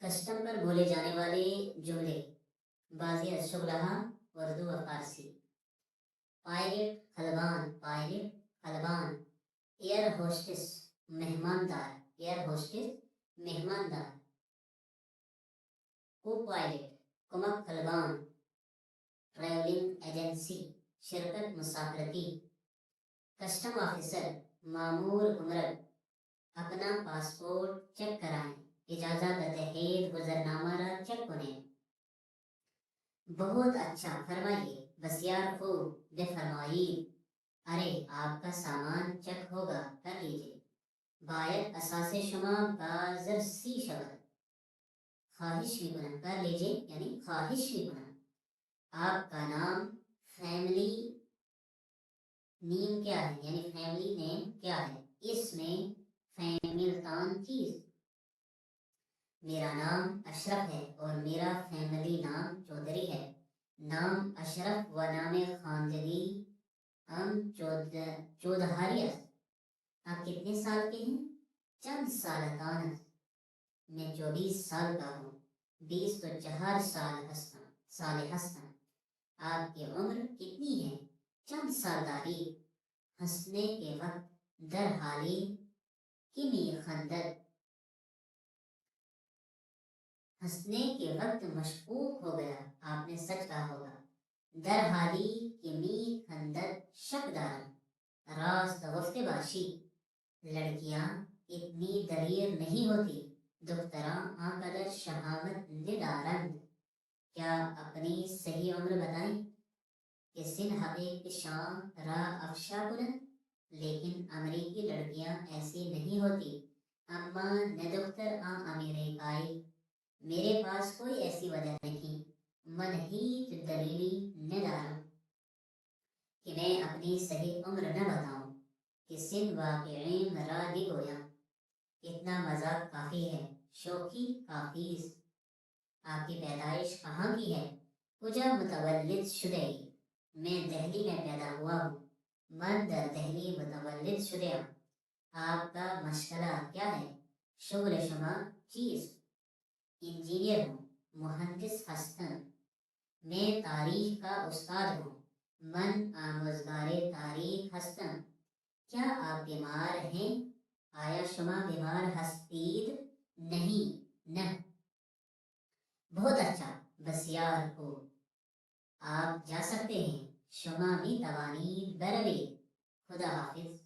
Custom پر بولے جانے والے جملے بعضی از شغلہ اردو و فارسی. پائلٹ خلبان. ایئر ہوسٹس مہماندار. کو پائلٹ کمک خلبان. ٹریولنگ ایجنسی شرکت مسافرتی. کسٹم آفیسر مامور گمرک. اپنا پاسپورٹ چیک کرائیں. اجازت تحید گزرنامہ را چیک کنیں. بہت اچھا فرمائیے. بسیار خوب بفرمائید. ارے آپ کا سامان چیک ہوگا کر لیجیے. باید اساس شما بازر سی شود. خواہش بھی کنم کر لیجیے یعنی خواہش بھی کنم. آپ کا نام فیملی نیم کیا ہے یعنی فیملی نیم کیا ہے. اس میں فیملتان چیز. میرا نام اشرف ہے اور میرا فیملی نام چودھری ہے. نام اشرف و نام خواندگی ہم چودھاری است. آپ کتنے سال کے ہیں؟ چند سالتان است. میں 24 سال کا ہوں. 20 تو 4 سال ہستم. آپ کی عمر کتنی ہے؟ چند سال داری. ہنسنے کے وقت در حالی کمی خندد. ہنسنے کے وقت مشکوک ہو گیا. آپ نے سچ کہا ہوگا. در حالی کمی خندد شک دارم. راست گفته باشی. لڑکیاں اتنی دلیر نہیں ہوتی. دختراں آنقدر شہامت ندارند. کیا اپنی صحیح عمر بتائیں کہ سن حقیق شام را افشا کنند. لیکن امریکی لڑکیاں ایسی نہیں ہوتی. اما نے دختر امریکائی. میرے پاس کوئی ایسی وجہ نہیں. من ہیچ دلیلی ندارم کہ میں اپنی صحیح عمر نہ بتاؤں کہ سن واقعی مرا گویا. اتنا مذاق کافی ہے. شوخی کافیز. آپ کی پیدائش کہاں کی ہے؟ کجا متولد شدہ. میں دہلی میں پیدا ہوا ہوں. من در دہلی متولد شدہ. آپ کا مشغلہ کیا ہے؟ شغل شما چیز؟ انجینئر ہوں. مہندس ہستم. میں تاریخ کا استاد ہوں. من آموزگار تاریخ ہستم. کیا آپ بیمار ہیں؟ آیا شما بیمار ہستید؟ نہیں نہ. بہت اچھا. بسیار خوب. آپ جا سکتے ہیں. شما می توانید بروید. خدا حافظ.